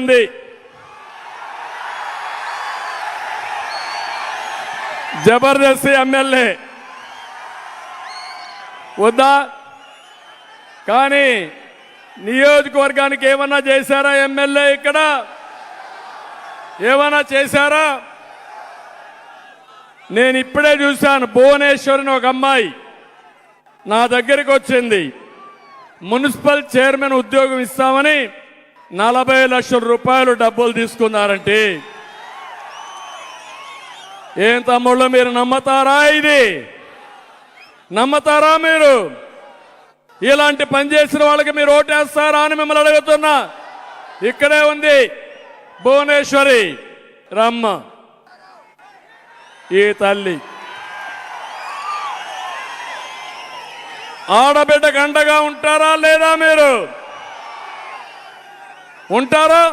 ఉంది. జబర్దస్త్ ఎమ్మెల్యే వద్దా? కానీ నియోజకవర్గానికి ఏమన్నా చేశారా? ఎమ్మెల్యే ఇక్కడ ఏమన్నా చేశారా? నేను ఇప్పుడే చూశాను. భువనేశ్వరిని ఒక అమ్మాయి నా దగ్గరికి వచ్చింది. మున్సిపల్ చైర్మన్ ఉద్యోగం ఇస్తామని 40 లక్షల రూపాయలు డబ్బులు తీసుకున్నారంటే ఏం తమ్ముళ్ళు, మీరు నమ్మతారా? ఇది నమ్మతారా? మీరు ఇలాంటి పని చేసిన వాళ్ళకి మీరు ఓటేస్తారా అని మిమ్మల్ని అడుగుతున్నా. ఇక్కడే ఉంది భువనేశ్వరి రమ్మ, ఈ తల్లి ఆడబిడ్డకు అండగా ఉంటారా లేదా? మీరు ఉంటారా?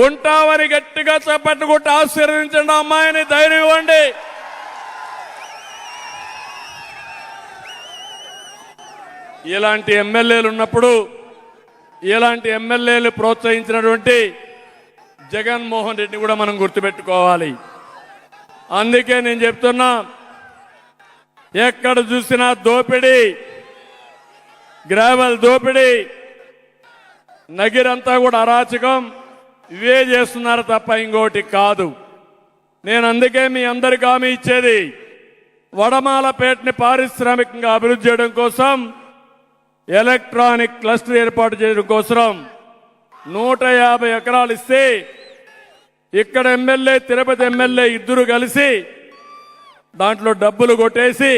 ఉంటామని గట్టిగా చప్పట్టుకుంటూ ఆశీర్వదించండి. అమ్మాయిని ధైర్యం ఇవ్వండి. ఇలాంటి ఎమ్మెల్యేలు ఉన్నప్పుడు, ఇలాంటి ఎమ్మెల్యేలు ప్రోత్సహించినటువంటి జగన్మోహన్ రెడ్డి కూడా మనం గుర్తుపెట్టుకోవాలి. అందుకే నేను చెప్తున్నా, ఎక్కడ చూసినా దోపిడీ, గ్రావెల్ దోపిడీ, నగిరంతా కూడా అరాచకం, ఇవే చేస్తున్నారు తప్ప ఇంకోటి కాదు. నేను అందుకే మీ అందరికి హామీ ఇచ్చేది, వడమాలపేటని పారిశ్రామికంగా అభివృద్ధి చేయడం కోసం, ఎలక్ట్రానిక్ క్లస్టర్ ఏర్పాటు చేయడం కోసం 150 ఎకరాలు ఇస్తే, ఇక్కడ ఎమ్మెల్యే, తిరుపతి ఎమ్మెల్యే ఇద్దరు కలిసి దాంట్లో డబ్బులు కొట్టేసి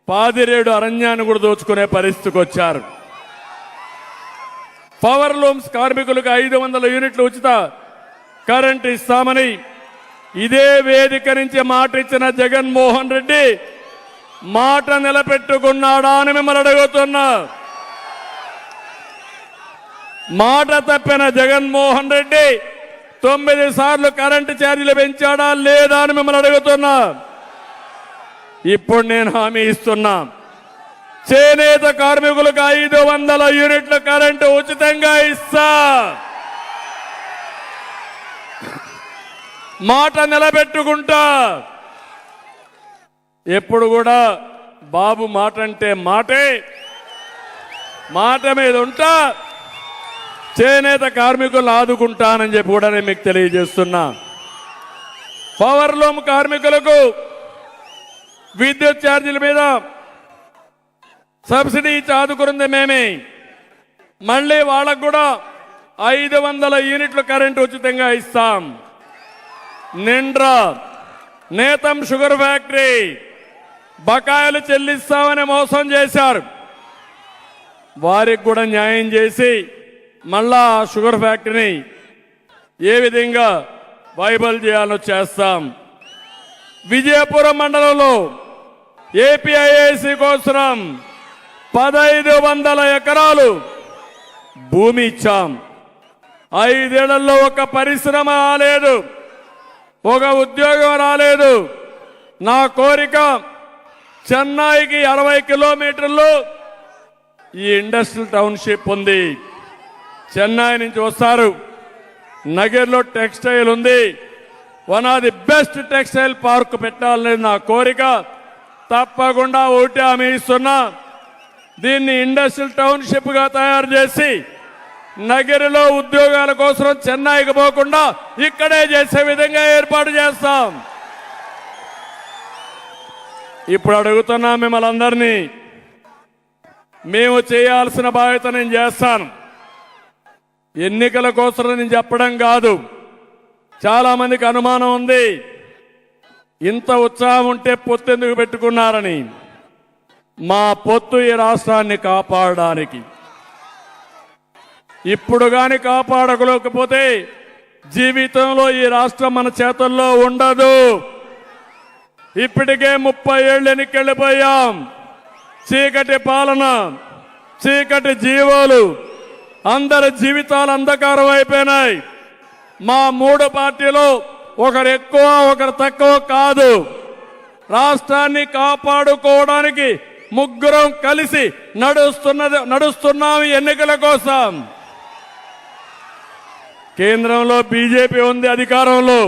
పాదిరేడు అరణ్యాన్ని కూడా దోచుకునే పరిస్థితికి వచ్చారు. పవర్ లూమ్స్ కార్మికులకు 500 యూనిట్లు ఉచిత కరెంట్ ఇస్తామని ఇదే వేదిక నుంచి మాట ఇచ్చిన జగన్మోహన్ రెడ్డి మాట నిలబెట్టుకున్నాడా అని మిమ్మల్ని అడుగుతున్నా. మాట తప్పిన జగన్మోహన్ రెడ్డి 9 సార్లు కరెంటు ఛార్జీలు పెంచాడా లేదా అని మిమ్మల్ని అడుగుతున్నా. ఇప్పుడు నేను హామీ ఇస్తున్నా, చేనేత కార్మికులకు 500 యూనిట్ల కరెంటు ఉచితంగా ఇస్తా. మాట నిలబెట్టుకుంటా. ఎప్పుడు కూడా బాబు మాట అంటే మాటే, మాట మీద ఉంటా. చేనేత కార్మికులను ఆదుకుంటానని చెప్పి కూడా నేను మీకు తెలియజేస్తున్నా. పవర్ లూమ్ కార్మికులకు విద్యుత్ ఛార్జీల మీద సబ్సిడీ ఇచ్చి ఆదుకున్నది మేమే. మళ్ళీ వాళ్ళకు కూడా 500 యూనిట్లు కరెంటు ఉచితంగా ఇస్తాం. నిండ్రా, నేతం షుగర్ ఫ్యాక్టరీ బకాయిలు చెల్లిస్తామని మోసం చేశారు. వారికి కూడా న్యాయం చేసి మళ్ళా షుగర్ ఫ్యాక్టరీని ఏ విధంగా వైబల్ చేయాలో చేస్తాం. విజయపురం మండలంలో ఏపీఐఐసి కోసం 1500 ఎకరాలు భూమి ఇచ్చాం. 5 ఏళ్లలో ఒక పరిశ్రమ రాలేదు, ఒక ఉద్యోగం రాలేదు. నా కోరిక, చెన్నైకి 60 కిలోమీటర్లు ఈ ఇండస్ట్రియల్ టౌన్షిప్ ఉంది. చెన్నై నుంచి వస్తారు. నగర్లో టెక్స్టైల్ ఉంది. One of the best textile park పెట్టాలనేది నా కోరిక. తప్పకుండా ఒకటి హామీ ఇస్తున్నా, దీన్ని ఇండస్ట్రియల్ టౌన్షిప్ గా తయారు చేసి నగరిలో ఉద్యోగాల కోసం చెన్నైకి పోకుండా ఇక్కడే చేసే విధంగా ఏర్పాటు చేస్తాం. ఇప్పుడు అడుగుతున్నా మిమ్మల్ని అందరినీ, మేము చేయాల్సిన బాధ్యత నేను చేస్తాను. ఎన్నికల కోసం నేను చెప్పడం కాదు. చాలా మందికి అనుమానం ఉంది, ఇంత ఉత్సాహం ఉంటే పొత్తు ఎందుకు పెట్టుకున్నారని. మా పొత్తు ఈ రాష్ట్రాన్ని కాపాడడానికి. ఇప్పుడు గాని కాపాడకపోతే జీవితంలో ఈ రాష్ట్రం మన చేతుల్లో ఉండదు. ఇప్పటికే 30 ఏళ్ళు ఎన్నికెళ్ళిపోయాం. చీకటి పాలన, చీకటి జీవాలు, అందరి జీవితాలు అంధకారం అయిపోయినాయి. మా 3 పార్టీలు ఒకరు ఎక్కువ ఒకరు తక్కువ కాదు. రాష్ట్రాన్ని కాపాడుకోవడానికి ముగ్గురం కలిసి నడుస్తున్నాం ఎన్నికల కోసం. కేంద్రంలో బీజేపీ ఉంది అధికారంలో.